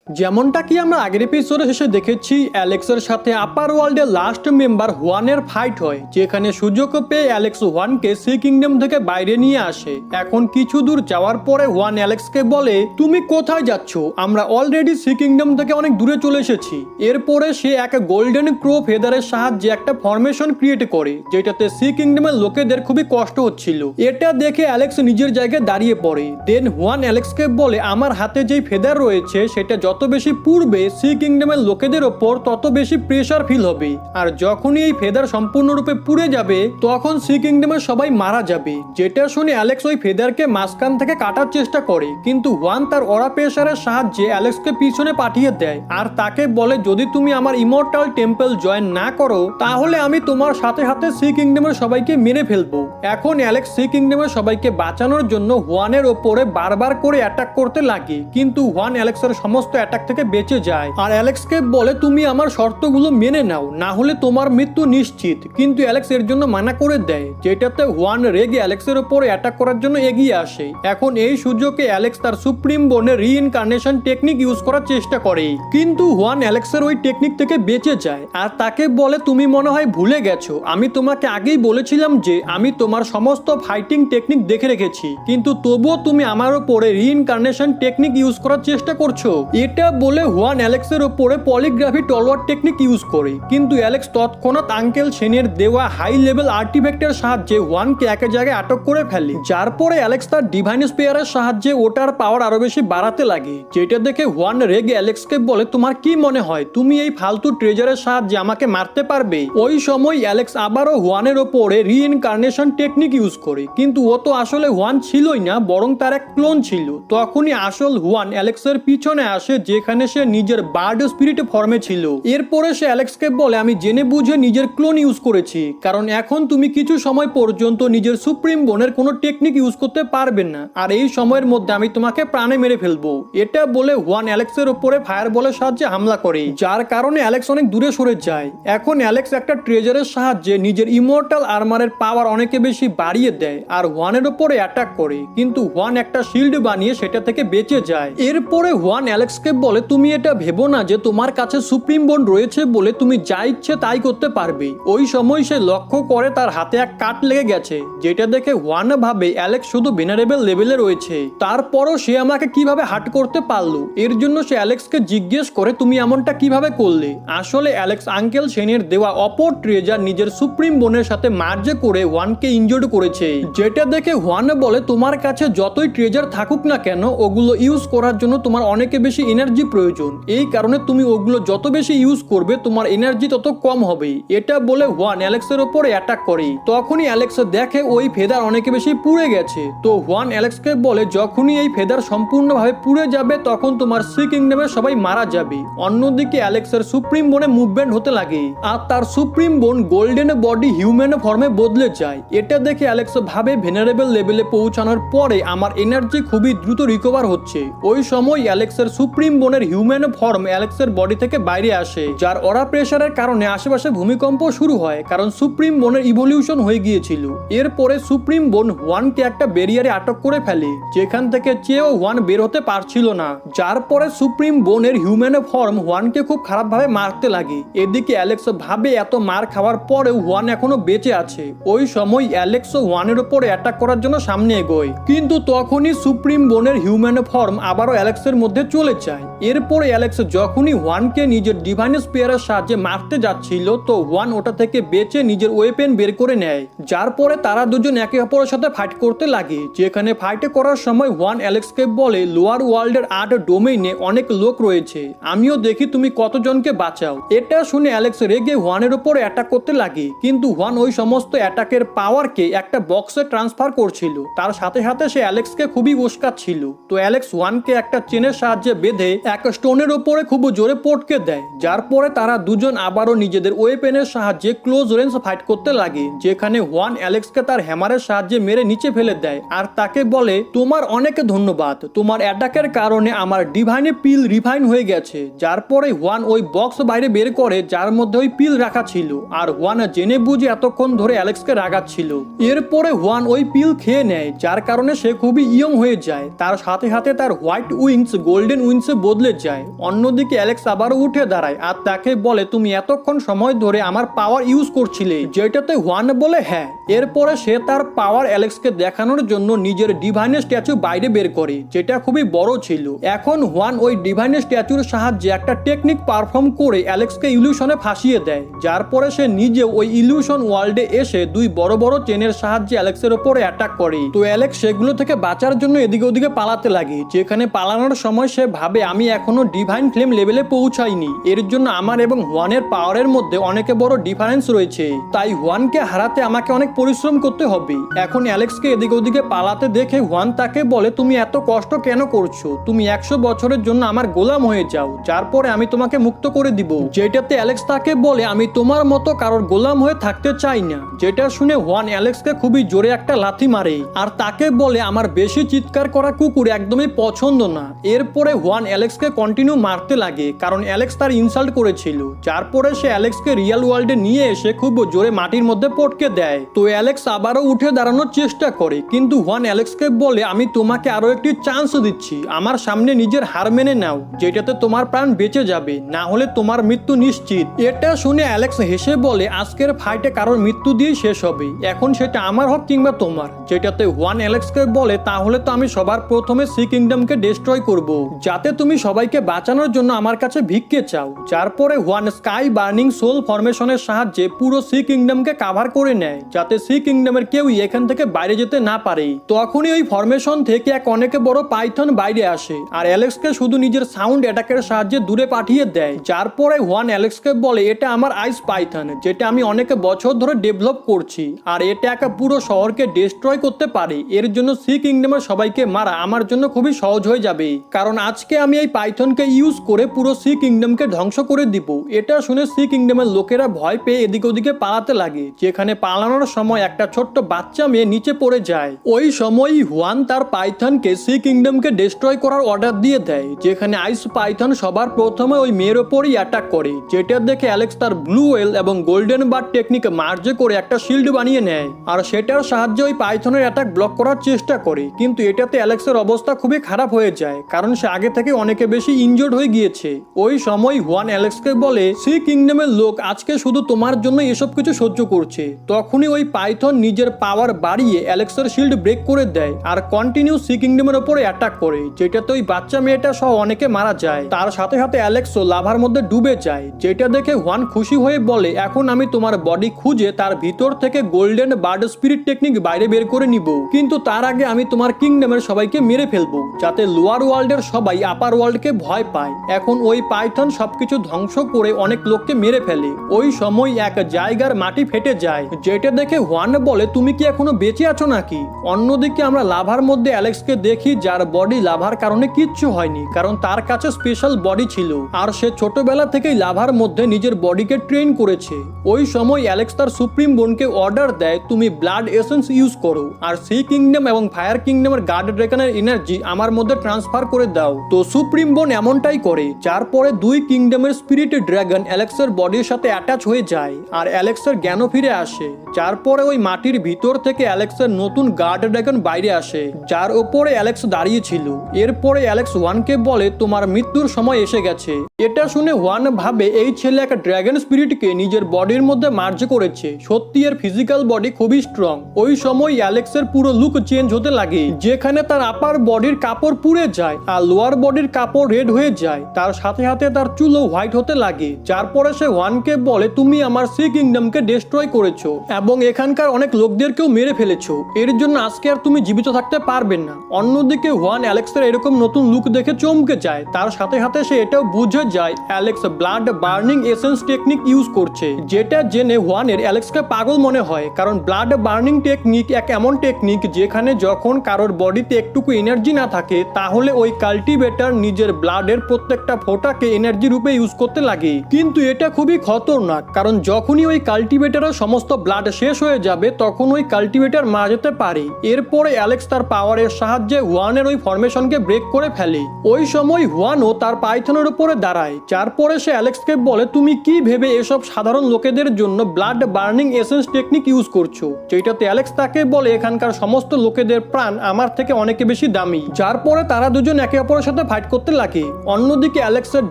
যেমনটা কি আমরা আগের এপিসোডে শেষে দেখেছি, অ্যালেক্সের সাথে আপার ওয়ার্ল্ডের লাস্ট মেম্বার হুয়ানের ফাইট হয়, যেখানে সুযোগ পেয়ে অ্যালেক্স হুয়ানকে সি কিংডম থেকে বাইরে নিয়ে আসে। এখন কিছু দূর যাওয়ার পরে হুয়ান অ্যালেক্সকে বলে, তুমি কোথায় যাচ্ছ? আমরা অলরেডি সি কিংডম থেকে অনেক দূরে চলে এসেছি। এরপরে সে এক গোল্ডেন ক্রো ফেদারের সাহায্যে একটা ফরমেশন ক্রিয়েট করে, যেটাতে সি কিংডমের লোকেদের খুবই কষ্ট হচ্ছিল। এটা দেখে অ্যালেক্স নিজের জায়গায় দাঁড়িয়ে পড়ে। দেন হুয়ান অ্যালেক্সকে বলে, আমার হাতে যেই ফেদার রয়েছে সেটা যত বেশি পূর্বে সি কিংডমের লোকেদের ওপর তত বেশি প্রেসার ফিল হবে, আর যখনই এই ফেদার সম্পূর্ণরূপে পুড়ে যাবে তখন সি কিংডমের সবাই মারা যাবে। যেটা শুনে অ্যালেক্স ওই ফেদারকে মাঝখান থেকে কাটার চেষ্টা করে, কিন্তু হুয়ান তার অরা প্রেসারের সাহায্যে অ্যালেক্সকে পিছনে পাঠিয়ে দেয় আর তাকে বলে, যদি তুমি আমার ইমর্টাল টেম্পল জয়েন না করো তাহলে আমি তোমার সাথে সাথে সি কিংডমের সবাইকে মেরে ফেলবো। এখন অ্যালেক্স সি কিংডমের সবাইকে বাঁচানোর জন্য হুয়ানের ওপরে বারবার করে অ্যাটাক করতে লাগে, কিন্তু হুয়ান অ্যালেক্সের সমস্ত অ্যাটাক থেকে বেঁচে যায় আর অ্যালেক্সকে বলে, তুমি আমার শর্তগুলো মেনে নাও, না হলে তোমার মৃত্যু নিশ্চিত। কিন্তু অ্যালেক্স এর জন্য মানা করে দেয়, যেটাতে হুয়ান রেগে অ্যালেক্সের উপরে অ্যাটাক করার জন্য এগিয়ে আসে। এখন এই সুযোগে অ্যালেক্স তার সুপ্রিম বোনের রিইনকার্নেশন টেকনিক ইউজ করার চেষ্টা করে, কিন্তু হুয়ান অ্যালেক্সের ওই টেকনিক থেকে বেঁচে যায় আর তাকে বলে, তুমি মনে হয় ভুলে গেছো, আমি তোমাকে আগেই বলেছিলাম যে আমি তোমার সমস্ত ফাইটিং টেকনিক দেখে রেখেছি, কিন্তু তবুও তুমি আমার উপরে রিইনকার্নেশন টেকনিক ইউজ করার চেষ্টা করছো। এটা বলে হুয়ান অ্যালেক্সের উপরে পলিগ্রাফি টলওয়ার টেকনিক ইউজ করে, কিন্তু অ্যালেক্স তৎক্ষণাৎ আঙ্কেল সেনের দেওয়া হাই লেভেল আর্টিফ্যাক্টের সাহায্যে হুয়ানকে এক জায়গায় আটক করে ফেলে, যার পরে অ্যালেক্স তার ডিভাইন স্পেয়ারের সাহায্যে ওটার পাওয়ার আরো বেশি বাড়াতে লাগে। যেটা দেখে হুয়ান রেগে অ্যালেক্সকে বলে, তোমার কি মনে হয় তুমি এই ফালতু ট্রেজারের সাহায্যে আমাকে মারতে পারবে? ওই সময় অ্যালেক্স আবারও হুয়ানের ওপরে রিইনকার্নেশন টেকনিক ইউজ করে, কিন্তু ও তো আসলে হুয়ান ছিলই না, বরং তার এক ক্লোন ছিল। তখনই আসল হুয়ান অ্যালেক্সের পিছনে আসে, যেখানে সে নিজের বার্ড স্পিরিট ফর্মে ছিল। এরপরে সে অ্যালেক্সকে বলে, আমি জেনে বুঝে নিজের ক্লোন ইউজ করেছি, কারণ এখন তুমি কিছু সময় পর্যন্ত নিজের সুপ্রিম বোনের কোনো টেকনিক ইউজ করতে পারবে না, আর এই সময়ের মধ্যে আমি তোমাকে প্রাণে মেরে ফেলবো। এটা বলে হুয়ান অ্যালেক্সের উপরে ফায়ার বলের সাহায্যে হামলা করে, যার কারণে অ্যালেক্স অনেক দূরে সরে যায়। এখন অ্যালেক্স একটা ট্রেজারের সাহায্যে নিজের ইমর্টাল আর্মারের পাওয়ার অনেকে বেশি বাড়িয়ে দেয় আর হুয়ানের উপরে অ্যাটাক করে, কিন্তু হুয়ান একটা শিল্ড বানিয়ে সেটা থেকে বেঁচে যায়। এরপরে হুয়ান অ্যালেক্সকে বলে, তুমি এটা ভেবো না যে তোমার কাছে সুপ্রিম বোন রয়েছে বলে তুমি যা ইচ্ছে তাই করতে পারবে। ওই সময় সে লক্ষ্য করে তার হাতে এক কাট লেগে গেছে, যেটা দেখে হুয়ান ভাবে অ্যালেক্স শুধু ভেনারেবল লেভেলে রয়েছে, তারপরও সে আমাকে কিভাবে হার্ট করতে পারলো। এর জন্য সে অ্যালেক্সকে জিজ্ঞেস করে, তুমি এমনটা কিভাবে করলে? আসলে অ্যালেক্স আঙ্কেল সেনের দেওয়া অপর ট্রেজার নিজের সুপ্রিম বোনের সাথে মার্জ করে হুয়ানকে ইনজোর্ড করেছে। যেটা দেখে হুয়ান বলে, তোমার কাছে যতই ট্রেজার থাকুক না কেন, ওগুলো ইউজ করার জন্য তোমার অনেক বেশি এনার্জি প্রয়োজন, এই কারণে তুমি ওগুলো যত বেশি ইউজ করবে তোমার এনার্জি তত কম হবে। এটা বলে হুয়ান অ্যালেক্সের উপরে অ্যাটাক করে। তখনই অ্যালেক্স দেখে ওই ফেদার অনেক বেশি পুড়ে গেছে। তো হুয়ান অ্যালেক্সকে বলে, যখনই এই ফেদার সম্পূর্ণভাবে পুড়ে যাবে তখন তোমার সি কিংডমের সবাই মারা যাবে। অন্যদিকে অ্যালেক্সের সুপ্রিম বোনে মুভমেন্ট হতে লাগে আর তার সুপ্রিম বোন গোল্ডেন বডি হিউম্যান ফর্মে বদলে যায়। এটা দেখে অ্যালেক্স ভাবে, ভেনারেবল লেভেলে পৌঁছানোর পরে আমার এনার্জি খুবই দ্রুত রিকভার হচ্ছে। ওই সময় অ্যালেক্সের সুপ্রিম বোনের হিউম্যান ফর্ম অ্যালেক্সের বডি থেকে বাইরে আসে, যার অরা প্রেসারের কারণে আশেপাশে ভূমিকম্প শুরু হয়, কারণ সুপ্রিম বোনের ইভলিউশন হয়ে গিয়েছিল। এরপরে সুপ্রিম বোন হুয়ানকে একটা ব্যারিয়ারে আটক করে ফেলে, যেখান থেকে চেয়েও হুয়ান বের হতে পারছিল না, যার পরে সুপ্রিম বোনের হিউম্যান ফর্ম হুয়ানকে খুব খারাপভাবে মারতে লাগে। এদিকে অ্যালেক্স ভাবে এত মার খাওয়ার পরেও হুয়ান এখনো বেঁচে আছে। ওই সময় অ্যালেক্স হুয়ানের উপরে অ্যাটাক করার জন্য সামনে এগোয়, কিন্তু তখনই সুপ্রিম বোনের হিউম্যান ফর্ম আবারও অ্যালেক্সের মধ্যে চলে যায়। এরপরে অ্যালেক্স যখনই হুয়ানকে নিজের ডিভাইন স্পেয়ারের সাহায্যে মারতে যাচ্ছিল, তো হুয়ান ওটা থেকে বেঁচে নিজের ওয়েপেন বের করে নেয়, যার পরে তারা দুজন একে অপরের সাথে ফাইট করতে লাগে। যেখানে ফাইট করার সময় হুয়ান অ্যালেক্সকে বলে, লোয়ার ওয়ার্ল্ডের 8 ডোমেইনে অনেক লোক রয়েছে, আমিও দেখি তুমি কতজনকে বাঁচাও। এটা শুনে অ্যালেক্স রেগে হুয়ানের উপরে অ্যাটাক করতে লাগে, কিন্তু হুয়ান ওই সমস্ত অ্যাটাকের পাওয়ারকে একটা বক্সে ট্রান্সফার করছিল, তার সাথে সাথে সে অ্যালেক্সকে খুবই উস্কাচ্ছিল। তো অ্যালেক্স হুয়ানকে একটা চেনের সাহায্যে বেঁধে এক স্টোনের উপরে খুব জোরে পটকে দেয়, যার পরে তারা দুজন আবারও নিজেদের ওয়েপেনের সাহায্যে ক্লোজ রেঞ্জ ফাইট করতে লাগে, যেখানে হুয়ান অ্যালেক্সকে তার হ্যামারের সাহায্যে মেরে নিচে ফেলে দেয় আর তাকে বলে, তোমার অনেক ধন্যবাদ, তোমার অ্যাটাকের কারণে আমার ডিভাইনে পিল রিফাইন হয়ে গেছে। যার পরে হুয়ান ওই বক্স বাইরে বের করে, যার মধ্যে ওই পিল রাখা ছিল, আর হুয়ান জেনে বুঝে এতক্ষণ ধরে অ্যালেক্সকে রাগাচ্ছিল। এরপরে হুয়ান ওই পিল খেয়ে নেয়, যার কারণে সে খুবই ইয়ং হয়ে যায়। তার সাথে সাথে তার হোয়াইট উইংস গোল্ডেন উইংসে বদলে যায়। অন্যদিকে অ্যালেক্স আবারও উঠে দাঁড়ায় আর তাকে বলে, তুমি এতক্ষণ সময় ধরে আমার পাওয়ার ইউজ করছিলে, যেটাতে হুয়ান বলে হ্যাঁ। এরপরে সে তার পাওয়ার অ্যালেক্সকে দেখানোর জন্য নিজের ডিভাইনের স্ট্যাচু বাইরে বের করে, যেটা খুবই বড় ছিল। এখন হুয়ান ওই ডিভাইনের স্ট্যাচুর সাহায্যে একটা টেকনিক পারফর্ম করে অ্যালেক্সকে ইলিউশনে ফাঁসিয়ে দেয়, যার পরে সে নিজে ওই ইলিউশন ওয়ার্ল্ডে এসে দুই বড় বড় চেনের সাহায্যে অ্যালেক্সের উপরে অ্যাটাক করে। তো অ্যালেক্স সেগুলো থেকে বাঁচার জন্য এদিকে ওদিকে পালাতে লাগে, যেখানে পালানোর সময় সে ভাবে আমি এখনো ডিভাইন ফ্লেম লেভেলে পৌঁছাইনি, এর জন্য আমার এবং হুয়ানের পাওয়ারের মধ্যে অনেক বড় ডিফারেন্স রয়েছে, তাই হুয়ানকে হারাতে আমাকে অনেক পরিশ্রম করতে হবে। এখন অ্যালেক্সকে এদিকে ওদিকে পালাতে দেখে হুয়ান তাকে বলে, তুমি এত কষ্ট কেন করছো? তুমি 100 বছরের জন্য আমার গোলাম হয়ে যাও, যার পরে আমি তোমাকে মুক্ত করে দিব। যেটাতে অ্যালেক্স তাকে বলে, আমি তোমার মতো কারোর গোলাম হয়ে থাকতে চাই না। যেটা শুনে হুয়ান অ্যালেক্সকে খুবই জোরে একটা লাথি মারে আর তাকে বলে, আমার বেশি চিৎকার করা কুকুর একদমই পছন্দ না। এরপরে হুয়ান অ্যালেক্সকে কন্টিনিউ মারতে লাগে, কারণ অ্যালেক্স তার ইনসাল্ট করেছিল। যার পরে সে অ্যালেক্সকে রিয়েল ওয়ার্ল্ডে নিয়ে এসে খুব জোরে মাটির মধ্যে পটকে দেয়। তো অ্যালেক্স আবারও উঠে দাঁড়ানোর চেষ্টা করে, কিন্তু হুয়ান অ্যালেক্সকে বলে, আমি তোমাকে আরো একটি চান্স দিচ্ছি, আমার সামনে নিজের হার মেনে নাও, যেটাতে তোমার প্রাণ বেঁচে যাবে, না হলে তোমার মৃত্যু নিশ্চিত। এটা শুনে অ্যালেক্স হেসে বলে, আজকের ফাইটে কারোর মৃত্যু দিয়ে শেষ হবে, এখন সেটা আমার হোক কিংবা তোমার। যেটাতে হুয়ান অ্যালেক্সকে বলে, তাহলে তো আমি সবার প্রথমে সি কিংডমকে ডিস্ট্রয় করব, যাতে তুমি সবাইকে বাঁচানোর জন্য আমার কাছে ভিক্ষে চাও। যার পরে হুয়ান স্কাই বার্নিং সোল ফরমেশনের সাহায্যে পুরো সি কিংডমকে কাভার করে নেয়, যাতে সি কিংডমের কেউই এখান থেকে বাইরে যেতে না পারে। তখনই ওই ফরমেশন থেকে এক অনেক বড় পাইথন বাইরে আসে আর অ্যালেক্সকে শুধু নিজের সাউন্ড অ্যাটাকের সাহায্যে দূরে পাঠিয়ে দেয়। যার পরে হুয়ান অ্যালেক্সকে বলে, এটা আমার আইস পাইথন, যেটা আমি অনেক বছর ধরে ডেভেলপ করছি, আর এটা একটা পুরো শহরকে ডিস্ট্রয় করতে পারে। এর জন্য সি কিংডমের সবাইকে মারা আমার জন্য খুবই সহজ হয়ে যাবে, কারণ আজকে আমি এই পাইথনকে ইউজ করে পুরো সি কিংডমকে ধ্বংস করে দিব। এটা শুনে সি কিংডমের লোকেরা ভয় পেয়ে এদিকে ওদিকে পালাতে লাগে, যেখানে পালানোর সময় একটা ছোট্ট বাচ্চা মেয়ে নিচে পড়ে যায়। ওই সময়ই হুয়ান তার পাইথনকে সি কিংডমকে ডিস্ট্রয় করার অর্ডার দিয়ে দেয়, যেখানে আইস পাইথন সবার প্রথমে ওই মেয়ের ওপরই অ্যাটাক করে। যেটা দেখে অ্যালেক্স তার ব্লু ওয়েল এবং গোল্ডেন বার্ড টেকনিক মার্জ করে একটা শিল্ড বানিয়ে নেয়, আর সেটার সাহায্যে ওই পাইথনের অ্যাটাক ব্লক করার চেষ্টা করে। কিন্তু এটাতে অ্যালেক্সের অবস্থা খুবই খারাপ হয়ে যায়, কারণ সে আগে থেকে অনেকে বেশি ইনজোর্ড হয়ে গিয়েছে। ওই সময় হুয়ান অ্যালেক্সকে বলে, সি কিংডমের লোক আজকে শুধু তোমার জন্য এসব কিছু সহ্য করছে। তখনই ওই পাইথন নিজের পাওয়ার বাড়িয়ে অ্যালেক্সের শিল্ড ব্রেক করে দেয় আর কন্টিনিউ সি কিংডমের উপরে অ্যাটাক করে, যেটাতে ওই বাচ্চা মেয়েটা সহ অনেকে মারা যায়। তার সাথে সাথে অ্যালেক্সও লাভার মধ্যে ডুবে যায়। যেটা দেখে হুয়ান খুশি হয়ে বলে, এখন আমি তোমার বডি খুঁজে তার ভিতর থেকে গোল্ডেন বার্ড স্পিরিট টেকনিক বাইরে বের করে নিব, কিন্তু তার আগে আমি তোমার কিংডমের সবাইকে মেরে ফেলবো, যাতে লোয়ার ওয়ার্ল্ডের সবাই আপার ওয়ার্ল্ডকে ভয় পায়। এখন ওই পাইথন সবকিছু ধ্বংস করে অনেক লোককে মেরে ফেলে। ওই সময় এক জায়গার মাটি ফেটে যায়, যেটা দেখে হুয়ান বলে, তুমি কি এখনো বেঁচে আছো নাকি? অন্যদিকে আমরা লাভার মধ্যে অ্যালেক্সকে দেখি, যার বডি লাভার কারণে কিচ্ছু হয়নি, কারণ তার কাছে স্পেশাল বডি ছিল আর সে ছোটবেলা থেকেই লাভার মধ্যে নিজের বডিকে ট্রেন করেছে। ওই সময় অ্যালেক্স তার সুপ্রিম বোনকে অর্ডার দেয়, তুমি ব্লাড এসেন্স ইউজ করো আর সি কিংডম এবং ফায়ার কিংডমের গার্ড ড্রাগনের এনার্জি আমার মধ্যে ট্রান্সফার করে দাও। তো সুপ্রিম বোন এমনটাই করে, যার পরে দুই কিংডমের স্পিরিট ড্রাগন অ্যালেক্সের বডির সাথে অ্যাটাচ হয়ে যায় আর অ্যালেক্সের জ্ঞানও ফিরে আসে। যার পরে ওই মাটির ভিতর থেকে অ্যালেক্সের নতুন গার্ড ড্রাগন বাইরে আসে, যার উপরে অ্যালেক্স দাঁড়িয়ে ছিল। এরপরে অ্যালেক্স হুয়ানকে বলে, তোমার মৃত্যুর সময় এসে গেছে। এটা শুনে হুয়ান ভাবে, এই ছেলে একটা ড্রাগন স্পিরিটকে নিজের বডির মধ্যে মার্জ করেছে, সত্যি এর ফিজিক্যাল বডি খুবই স্ট্রং। ওই সময় অ্যালেক্সের পুরো লুক চেঞ্জ হতে লাগে, যেখানে তার আপার বডির কাপড় পুড়ে যায় আর লোয়ার বডির কাপড় রেড হয়ে যায়, তার সাথে সাথে তার চুলও হোয়াইট হতে লাগে। যার পরে সে হুয়ানকে বলে, তুমি আমার সি কিংডমকে ডিস্ট্রয় করেছো এবং এখানকার অনেক লোকদেরকেও মেরে ফেলেছো, এর জন্য আজকে আর তুমি জীবিত থাকতে পারবে না। অন্যদিকে হুয়ান অ্যালেক্সের এরকম নতুন লুক দেখে চমকে যায়, তার সাথে সাথে সে এটাও বুঝে যায় Alex blood burning essence technique use করছে, যেটা জেনে হুয়ানের অ্যালেক্সকে পাগল মনে হয়, কারণ ব্লাড বার্নিং টেকনিক এক এমন টেকনিক যেখানে যখন কারোর বডিতে একটুকু এনার্জি না থাকে, তাহলে ওই কাল্টিভেটর নিজের ব্লাডের প্রত্যেকটা ফোঁটাকে এনার্জি রূপে ইউজ করতে লাগে। কিন্তু এটা খুবই খতরনাক, কারণ যখনই ওই কাল্টিভেটরের সমস্ত ব্লাড শেষ হয়ে যাবে, তখন ওই কাল্টিভেটর মারা যেতে পারে। এরপরে অ্যালেক্স তার পাওয়ারের সাহায্যে হুয়ানের ওই ফরমেশনকে ব্রেক করে ফেলে। ওই সময় হুয়ানও তার পাইথনের উপরে দাঁড়ায়, যার পরে সে অ্যালেক্সকে বলে, তুমি কি ভেবে এসব সাধারণ লোকেদের জন্য blood burning essence technique use করছো? যেটাতে অ্যালেক্স তাকে বলে, এখানকার সমস্ত লোকেদের প্রাণ আমার থেকে অনেক বেশি দামি। যার পরে তারা দুজন একে অপরের সাথে ফাইট ফাইট করতে লাগে। অন্যদিকে অ্যালেক্সের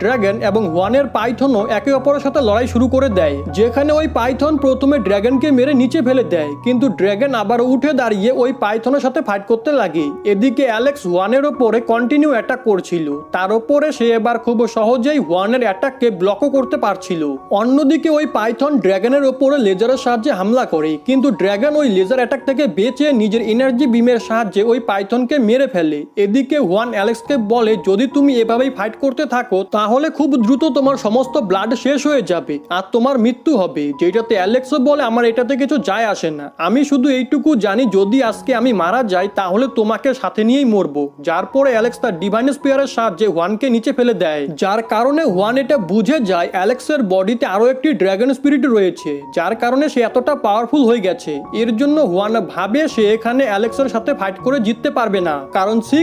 ড্রাগন এবং ওয়ানের পাইথনও একে অপরের সাথে লড়াই শুরু করে দেয়, যেখানে ওই পাইথন প্রথমে ড্রাগনকে মেরে নিচে ফেলে দেয়, কিন্তু ড্রাগন আবার উঠে দাঁড়িয়ে ওই পাইথনের সাথে ফাইট করতে লাগে। এদিকে অ্যালেক্স ওয়ানের ওপরে কন্টিনিউ অ্যাটাক করছিল, তার উপরে সে এবার খুব সহজেই ওয়ানের অ্যাটাককে ব্লকও করতে পারছিল। অন্যদিকে ওই পাইথন ড্রাগনের ওপরে লেজারের সাহায্যে হামলা করে, কিন্তু ড্রাগন ওই লেজার অ্যাটাক থেকে বেঁচে নিজের এনার্জি বিমের সাহায্যে ওই পাইথনকে মেরে ফেলে। এদিকে ওয়ান অ্যালেক্সকে বলে, যদি তুমি এভাবেই ফাইট করতে থাকো তাহলে খুব দ্রুত তোমার সমস্ত ব্লাড শেষ হয়ে যাবে আর তোমার মৃত্যু হবে। যেটাতে অ্যালেক্সও বলে, আমার এটাতে কিছু যায় আসে না, আমি শুধু এইটুকু জানি যদি আজকে আমি মারা যাই তাহলে তোমাকে সাথে নিয়েই মরবো। যার পরে অ্যালেক্স তার ডিভাইন স্পিয়ারের সাহায্যে ওয়ানকে নিচে ফেলে দেয়, যার কারণে ওয়ান এটা বুঝে যায় অ্যালেক্সের বডিতে আরো একটি ড্রাগন স্পিরিট রয়েছে, যার কারণে সে এতটা পাওয়ারফুল হয়ে গেছে। এর জন্য ওয়ান ভাবে সে এখানে অ্যালেক্সের সাথে ফাইট করে জিততে পারবে না, কারণ সি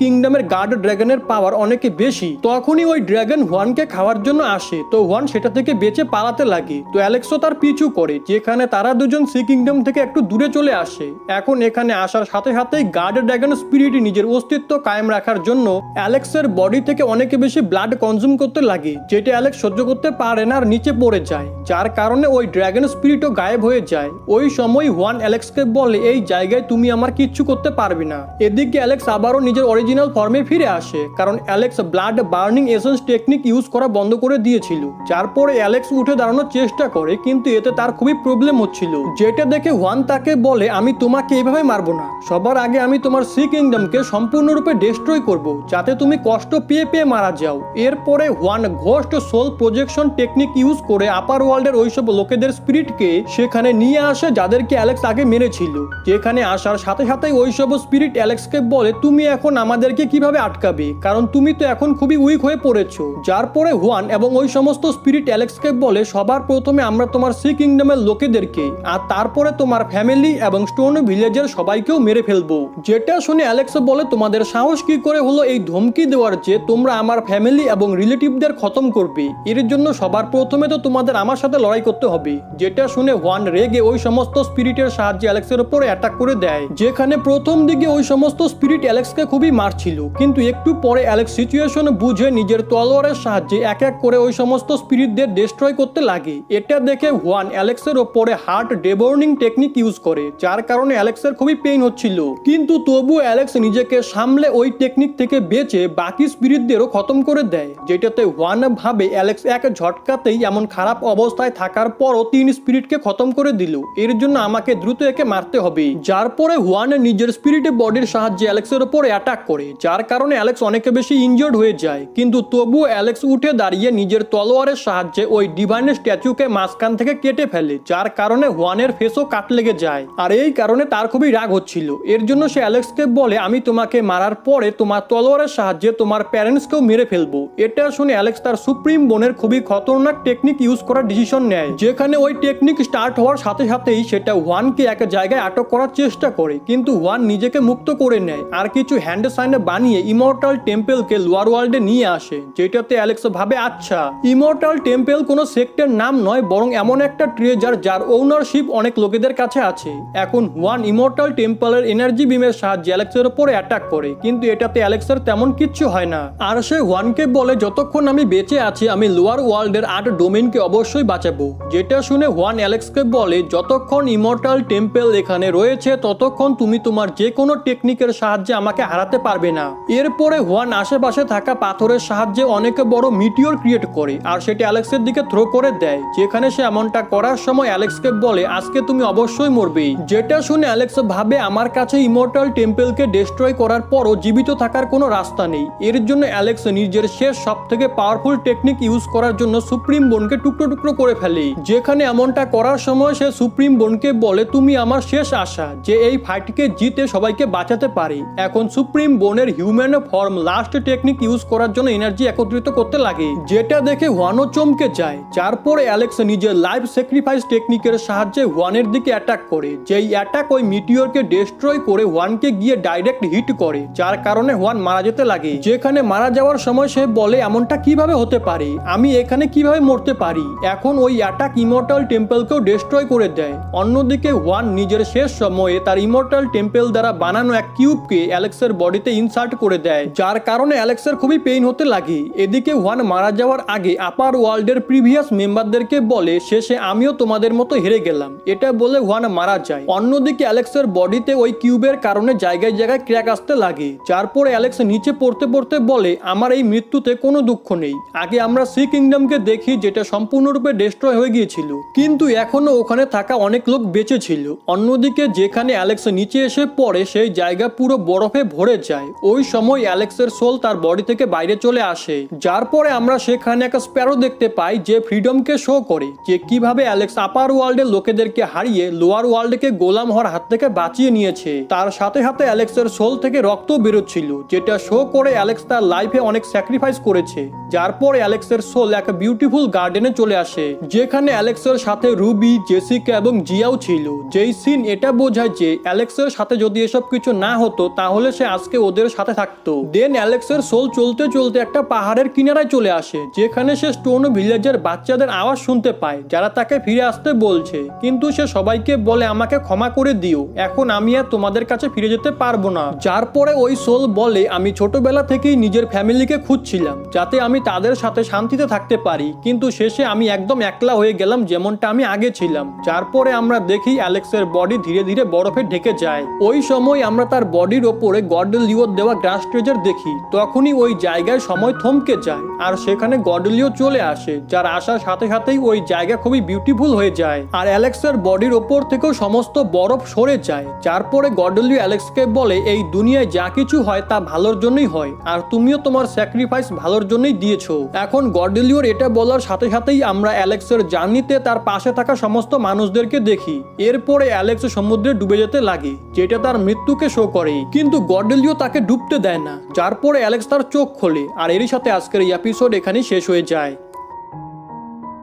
কিংডমের গার্ড ড্রাগনের পাওয়ার অনেক বেশি। তখনই ওই ড্রাগন ওয়ানকে খাওয়ার জন্য আসে, তো ওয়ান সেটা থেকে বেঁচে পালাতে লাগে, তো অ্যালেক্সও তার পিছু করে, যেখানে তারা দুজন সি কিংডম থেকে একটু দূরে চলে আসে। এখন এখানে আসার সাথে সাথেই গার্ড ড্রাগন স্পিরিট নিজের অস্তিত্ব কায়েম রাখার জন্য অ্যালেক্সের বডি থেকে অনেক বেশি ব্লাড কনজিউম করতে লাগে, যেটা অ্যালেক্স সহ্য করতে পারে না আর নিচে পড়ে যায়, যার কারণে ওই ড্রাগন স্পিরিটও গায়েব হয়ে যায়। ওই সময় ওয়ান অ্যালেক্সকে বলে, এই জায়গায় তুমি আমার কিচ্ছু করতে পারবে না। এদিকে অ্যালেক্স আবারও নিজের অরিজিনাল ফর্মে ফিরে আসে, কারণ Alex blood burning essence technique use করা বন্ধ করে দিয়েছিল। যার পরে অ্যালেক্স উঠে দাঁড়ানোর চেষ্টা করে, কিন্তু এতে তার খুবই প্রবলেম হচ্ছিল, যেটা দেখে ওয়ান তাকে বলে, আমি তোমাকে এইভাবে মারবো না, সবার আগে আমি তোমার সি কিংডমকে সম্পূর্ণরূপে ডিস্ট্রয় করব, যাতে তুমি কষ্ট পেয়ে পেয়ে মারা যাও। এরপরে one ghost soul projection technique use করে আপার ওয়ার্ল্ডের ওইসব লোকেদের স্পিরিটকে সেখানে নিয়ে আসে যাদেরকে অ্যালেক্স আগে মেরেছিল। যেখানে আসার সাথে সাথে ওইসব স্পিরিট অ্যালেক্সকে বলে, তুমি এখন আমাদেরকে কিভাবে আটকাবে, কারণ তুমি তো এখন খুবই উইক হয়ে পড়েছো। যার পরে ওয়ান এবং ওই সমস্ত স্পিরিট অ্যালেক্সকে বলে, সবার প্রথমে আমরা তোমার সি কিংডমের লোকেদেরকে আর তারপরে তোমার ফ্যামিলি এবং স্টোন ভিলেজের সবাইকেও মেরে ফেলবো। যেটা শুনে অ্যালেক্স বলে, তোমাদের সাহস কি করে হলো এই ধমকি দেওয়ার যে তোমরা আমার ফ্যামিলি এবং রিলেটিভদের খতম করবে? এর জন্য সবার প্রথমে তো তোমাদের আমার সাথে লড়াই করতে হবে। যেটা শুনে ওয়ান রেগে ওই সমস্ত স্পিরিটের সাহায্যে অ্যালেক্সের উপরে অ্যাটাক করে দেয়, যেখানে প্রথম দিকে ওই সমস্ত স্পিরিট অ্যালেক্সকে খুবই মারছিল, কিন্তু একটু পরে অ্যালেক্স সিচুয়েশন বুঝে নিজের তলোয়ারের সাহায্যে এক এক করে ওই সমস্ত স্পিরিটদের ডিস্ট্রয় করতে লাগে। এটা দেখে ওয়ান অ্যালেক্সের ওপরে হার্ট ডেবোর্নিং টেকনিক ইউজ করে, যার কারণে অ্যালেক্সের খুবই পেইন হচ্ছিল, কিন্তু তবু অ্যালেক্স নিজেকে সামলে ওই টেকনিক থেকে বেঁচে বাকি স্পিরিটদেরও খতম করে দেয়। যেটাতে ওয়ান ভাবে অ্যালেক্স এক ঝটকাতেই এমন খারাপ অবস্থায় থাকার পরও 3 স্পিরিটকে খতম করে দিল, এর জন্য আমাকে দ্রুত একে মারতে হবে। যার পরে ওয়ান নিজের স্পিরিট বডির সাহায্যে অ্যালেক্সের উপরে অ্যাটাক করে, যার কারণে অ্যালেক্স অনেক বেশি ইনজর্ড হয়ে যায়, কিন্তু তবুও অ্যালেক্স উঠে দাঁড়িয়ে নিজের তলোয়ারের সাহায্যে ওই ডিভাইন স্ট্যাচুকে মাঝখান থেকে কেটে ফেলে, যার কারণে ওয়ানের ফেসও কাট লেগে যায়, আর এই কারণে তার খুবই রাগ হচ্ছিল। এর জন্য সে অ্যালেক্সকে বলে, আমি তোমাকে মারার পরে তোমার তলোয়ারের সাহায্যে তোমার প্যারেন্টসকেও মেরে ফেলবো। এটা শুনে অ্যালেক্স তার সুপ্রিম বোনের খুবই খতরনাক টেকনিক ইউজ করার ডিসিশন নেয়, যেখানে ওই টেকনিক স্টার্ট হওয়ার সাথে সাথেই সেটা ওয়ানকে এক জায়গায় আটক করার চেষ্টা করে, কিন্তু ওয়ান নিজেকে মুক্ত করে নেয় আর কিছু হ্যান্ড সাইনে বানিয়ে ইমর্টাল টেম্পলকে লোয়ার ওয়ার্ল্ডে নিয়ে আসে। যেটাতে অ্যালেক্স ভাবে, আচ্ছা ইমর্টাল টেম্পল কোনো সেক্টের নাম নয়, বরং এমন একটা ট্রেজার যার ওনারশিপ অনেক লোকেদের কাছে আছে। এখন ওয়ান ইমর্টাল টেম্পলের এনার্জি বিমের সাহায্যে অ্যালেক্সের উপরে অ্যাটাক করে, কিন্তু এটাতে অ্যালেক্সের তেমন কিচ্ছু হয় না, আর সে ওয়ানকে বলে, যতক্ষণ আমি বেঁচে আছি আমি লোয়ার ওয়ার্ল্ডের 8 ডোমেইনকে অবশ্যই বাঁচাবো। যেটা শুনে ওয়ান অ্যালেক্সকে বলে, যতক্ষণ ইমর্টাল টেম্পল এখানে রয়েছে ততক্ষণ তুমি তোমার যে কোনো টেকনিকের সাহায্যে আমাকে হারাতে পারবে না। এরপরে ওয়ান আশেপাশে থাকা পাথরের সাহায্যে অনেক বড় মিটিওর ক্রিয়েট করে আর সেটা অ্যালেক্সের দিকে থ্রো করে দেয়, যেখানে সে এমনটা করার সময় অ্যালেক্সকে বলে, আজকে তুমি অবশ্যই মরবেই। যেটা শুনে অ্যালেক্স ভাবে, আমার কাছে ইমর্টাল টেম্পলকে ডিস্ট্রয় করার পরও জীবিত থাকার কোনো রাস্তা নেই। এর জন্য অ্যালেক্স নিজের শেষ সব থেকে পাওয়ারফুল টেকনিক ইউজ করার জন্য সুপ্রিম বোনকে টুকরো টুকরো করে ফেলে, যেখানে এমনটা করার সময় সে সুপ্রিম বোনকে বলে, তুমি আমার শেষ আশা যে এই ফাইটকে জিতে সবাইকে বাঁচাতে পারে। এখন সুপ্রিম বোনের human form last technique use করার জন্য এনার্জি একত্রিত করতে লাগে, যেটা দেখে ওয়ানও চমকে যায়। যার পরে অ্যালেক্স নিজের লাইফ স্যাক্রিফাইস টেকনিকের সাহায্যে ওয়ানের দিকে অ্যাটাক করে, যেই অ্যাটাক ওই মিটিওরকে ডিস্ট্রয় করে ওয়ানকে গিয়ে ডাইরেক্ট হিট করে, যার কারণে ওয়ান মারা যেতে লাগে। যেখানে মারা যাওয়ার সময় সে বলে, এমনটা কিভাবে হতে পারে, আমি এখানে কিভাবে মরতে পারি? এখন ওই অ্যাটাক ইমর্টাল টেম্পলকেও ডিস্ট্রয় করে দেয়। অন্যদিকে ওয়ান নিজের শেষ সময়ে তার ইমর্টাল টেম্পল দ্বারা বানানো এক কিউবকে অ্যালেক্সের বডিতে ইনসার্ট করে দেয়, দেয়, যার কারণে অ্যালেক্সের খুবই পেইন হতে লাগে। এদিকে ওয়ান মারা যাওয়ার আগে আপার ওয়ার্ল্ডের প্রিভিয়াস মেম্বারদেরকে বলে শেষে আমিও তোমাদের মতো হেরে গেলাম, এটা বলে ওয়ান মারা যায়। অন্যদিকে অ্যালেক্সের বডিতে ওই কিউবের কারণে জায়গায় জায়গায় ক্র্যাক আসতে লাগে, যার পরে অ্যালেক্স নিচে পড়তে পড়তে বলে আমার এই মৃত্যুতে কোনো দুঃখ নেই। আগে আমরা সি কিংডমকে দেখি যেটা সম্পূর্ণরূপে ডিস্ট্রয় হয়ে গিয়েছিল, কিন্তু এখনো ওখানে থাকা অনেক লোক বেঁচে ছিল। অন্যদিকে যেখানে অ্যালেক্স নিচে এসে পড়ে সেই জায়গা পুরো বরফে ভরে যায়। ওই সময় অ্যালেক্সের সোল তার বডি থেকে বাইরে চলে আসে, যার পরে আমরা সেখানে একটা স্প্যারো দেখতে পাই যে ফ্রিডমকে শো করে যে কিভাবে অ্যালেক্স আপার ওয়ার্ল্ডের লোকেদেরকে হারিয়ে লোয়ার ওয়ার্ল্ডকে গোলাম হওয়ার হাত থেকে বাঁচিয়ে নিয়েছে। তার সাথে সাথে অ্যালেক্সের সোল থেকে রক্ত বেরোচ্ছিল, যেটা শো করে অ্যালেক্স তার লাইফে অনেক স্যাক্রিফাইস করেছে। যার পরে অ্যালেক্সের সোল এক বিউটিফুল গার্ডেনে চলে আসে, যেখানে অ্যালেক্সের সাথে রুবি, জেসিকা এবং জিয়াও ছিল। যেই সিন এটা বোঝায় যে অ্যালেক্সের সাথে যদি এসব কিছু না হতো তাহলে সে আজকে ওদের সাথে থাকতো। দেন অ্যালেক্সের সোল চলতে চলতে একটা পাহাড়ের কিনারায় চলে আসে, যেখানে সে স্টোন ভিলেজের বাচ্চাদের আওয়াজ শুনতে পায় যারা তাকে ফিরে আসতে বলছে, কিন্তু সে সবাইকে বলে আমাকে ক্ষমা করে দিও, এখন আমি আর তোমাদের কাছে ফিরে যেতে পারবো না। যার পরে ওই সোল বলে আমি ছোটবেলা থেকেই নিজের ফ্যামিলিকে খুঁজছিলাম যাতে আমি তাদের সাথে শান্তিতে থাকতে পারি, কিন্তু শেষে আমি একদম একলা হয়ে গেলাম যেমনটা আমি আগে ছিলাম। যার পরে আমরা দেখি অ্যালেক্সের বডি ধীরে ধীরে বরফে ঢেকে যায়। ওই সময় আমরা তার বডির ওপরে গড লিওর দেওয়া গ্রাস ট্রেজার দেখি। তখনই ওই জায়গায় সময় থমকে যায় আর সেখানে গড লিও চলে আসে, যার আসার সাথে সাথেই ওই জায়গা খুবই বিউটিফুল হয়ে যায় আর অ্যালেক্সের বডির ওপর থেকেও সমস্ত বরফ সরে যায়। যার পরে গড লিও অ্যালেক্সকে বলে এই দুনিয়ায় যা কিছু হয় তা ভালোর জন্যই হয়, আর তুমিও তোমার স্যাক্রিফাইস ভালোর জন্যই দিয়েছো। এখন গড লিওর এটা বলার সাথে সাথেই আমরা অ্যালেক্সের জার্নিতে তার পাশে থাকা সমস্ত মানুষদেরকে দেখি। এরপরে অ্যালেক্স সমুদ্রে ডুবে যেতে লাগে, যেটা তার মৃত্যুকে শো করে, কিন্তু গড লিও তাকে ডুবতে দেয় না। যার পরে অ্যালেক্স তার চোখ খোলে, আর এরই সাথে আজকের এই এপিসোড এখানেই শেষ হয়ে যায়।